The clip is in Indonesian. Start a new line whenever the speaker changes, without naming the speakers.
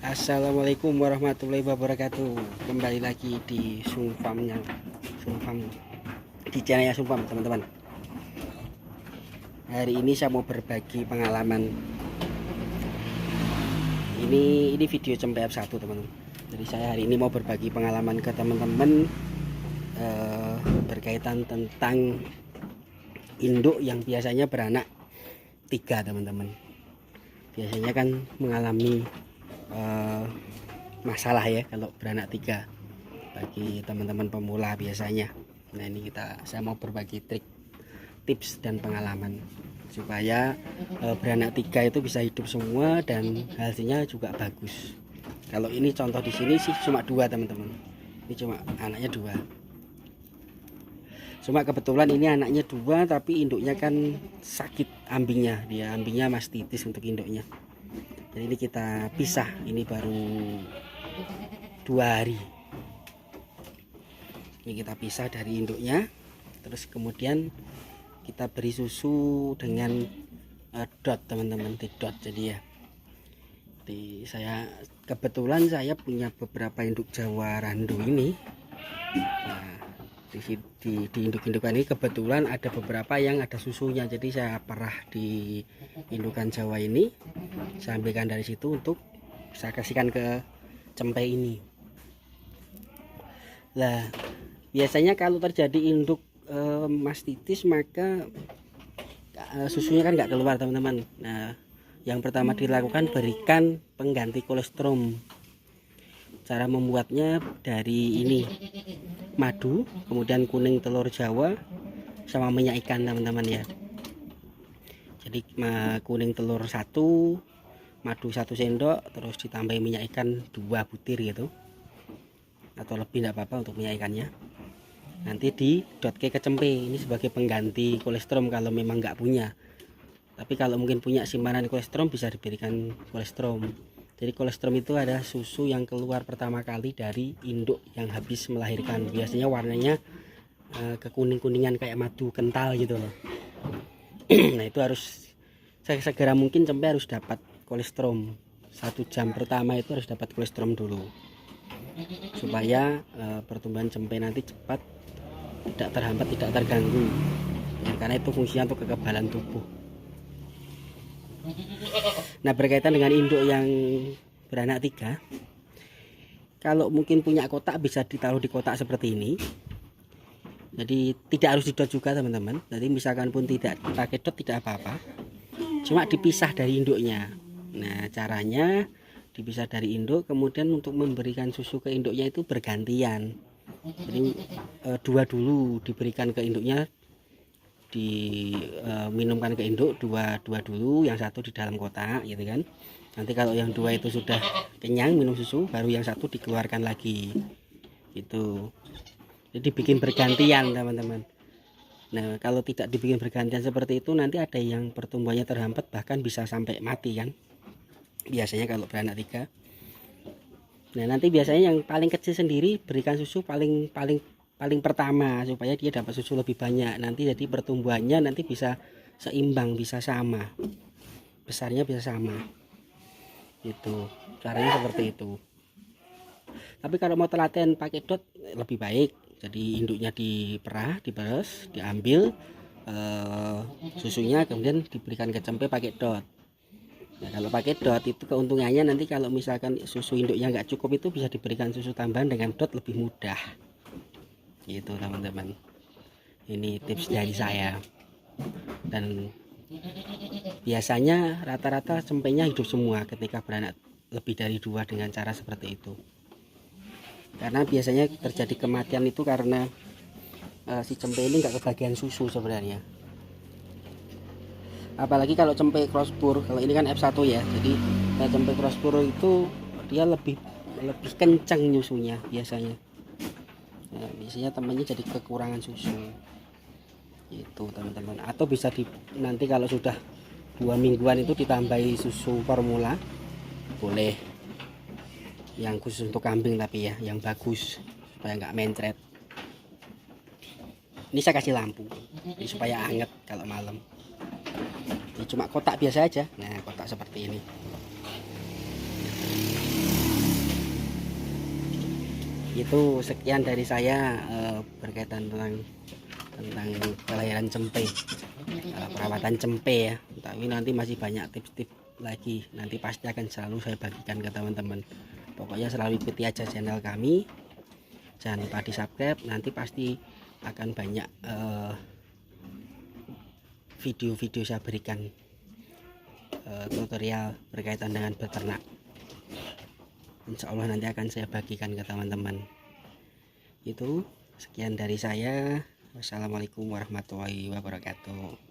Assalamualaikum warahmatullahi wabarakatuh. Kembali lagi di Sumfamnya, Sumfam, di channelnya Sumfam, teman-teman. Hari ini saya mau berbagi pengalaman. Ini video cempe F1, teman-teman. Jadi saya hari ini mau berbagi pengalaman ke teman-teman berkaitan tentang induk yang biasanya beranak 3, teman-teman. Biasanya kan mengalami masalah ya kalau beranak 3 bagi teman-teman pemula biasanya. Nah, ini saya mau berbagi trik, tips dan pengalaman supaya beranak 3 itu bisa hidup semua dan hasilnya juga bagus. Kalau ini contoh di sini sih cuma 2, teman-teman. Ini cuma anaknya 2. Cuma kebetulan ini anaknya 2 tapi induknya kan sakit ambingnya. Dia ambingnya mastitis untuk induknya. Jadi ini kita pisah, ini baru 2 hari. Ini kita pisah dari induknya, terus kemudian kita beri susu dengan dot, teman-teman, di dot. Jadi ya, kebetulan saya punya beberapa induk Jawa Randu ini. Nah, di induk-indukan ini kebetulan ada beberapa yang ada susunya, jadi saya perah di indukan Jawa ini, saya ambilkan dari situ untuk saya kasihkan ke cempe ini. Nah, biasanya kalau terjadi induk mastitis maka susunya kan nggak keluar, teman-teman. Nah, yang pertama dilakukan, berikan pengganti kolostrum. Cara membuatnya dari ini, madu, kemudian kuning telur Jawa sama minyak ikan, teman-teman ya. Jadi kuning telur 1, madu 1 sendok, terus ditambah minyak ikan 2 butir gitu, atau lebih tidak apa-apa untuk minyak ikannya. Nanti di dotke ke cempe ini sebagai pengganti kolostrum kalau memang nggak punya. Tapi kalau mungkin punya simpanan kolostrum bisa diberikan kolostrum. Jadi kolostrum itu ada susu yang keluar pertama kali dari induk yang habis melahirkan. Biasanya warnanya kekuning-kuningan kayak madu kental gitu loh. Nah, itu harus segera mungkin cempe harus dapat kolostrum. 1 jam pertama itu harus dapat kolostrum dulu, supaya pertumbuhan cempe nanti cepat, tidak terhambat, tidak terganggu ya, karena itu fungsinya untuk kekebalan tubuh. Nah, berkaitan dengan induk yang beranak 3, kalau mungkin punya kotak bisa ditaruh di kotak seperti ini. Jadi tidak harus didot juga, teman-teman. Jadi misalkan pun tidak pakai dot tidak apa-apa, cuma dipisah dari induknya. Nah, caranya dipisah dari induk, kemudian untuk memberikan susu ke induknya itu bergantian. Jadi 2 dulu diberikan ke induknya, diminumkan ke induk, dua dulu, yang 1 di dalam kotak gitu kan. Nanti kalau yang 2 itu sudah kenyang minum susu, baru yang 1 dikeluarkan lagi gitu. Jadi bikin bergantian, teman-teman. Nah, kalau tidak dibikin bergantian seperti itu, nanti ada yang pertumbuhannya terhambat, bahkan bisa sampai mati kan biasanya kalau beranak 3. Nah, nanti biasanya yang paling kecil sendiri berikan susu paling pertama supaya dia dapat susu lebih banyak. Nanti jadi pertumbuhannya nanti bisa seimbang, bisa sama, besarnya bisa sama gitu. Caranya seperti itu. Tapi kalau mau telaten pakai dot lebih baik. Jadi induknya diperah, diperes, diambil susunya, kemudian diberikan ke cempe pakai dot. Nah, kalau pakai dot itu keuntungannya nanti kalau misalkan susu induknya nggak cukup, itu bisa diberikan susu tambahan dengan dot lebih mudah gitu, teman-teman. Ini tips dari saya, dan biasanya rata-rata cempenya hidup semua ketika beranak lebih dari 2 dengan cara seperti itu. Karena biasanya terjadi kematian itu karena si cempe ini nggak kebagian susu sebenarnya. Apalagi kalau cempe crossbur, kalau ini kan F1 ya, jadi cempe crossbur itu dia lebih kencang nyusunya biasanya. Nah, biasanya temannya jadi kekurangan susu itu, teman-teman. Atau bisa nanti kalau sudah 2 mingguan itu ditambahi susu formula, boleh, yang khusus untuk kambing tapi ya yang bagus supaya nggak mencret. Ini saya kasih lampu jadi supaya anget kalau malam. Ini cuma kotak biasa aja. Nah, kotak seperti ini. Itu sekian dari saya berkaitan tentang pelayaran cempe, perawatan cempe ya. Tapi nanti masih banyak tips-tips lagi, nanti pasti akan selalu saya bagikan ke teman-teman. Pokoknya selalu ikuti aja channel kami, jangan lupa di subscribe, nanti pasti akan banyak video-video saya berikan tutorial berkaitan dengan beternak. Insya Allah nanti akan saya bagikan ke teman-teman. Itu sekian dari saya. Wassalamualaikum warahmatullahi wabarakatuh.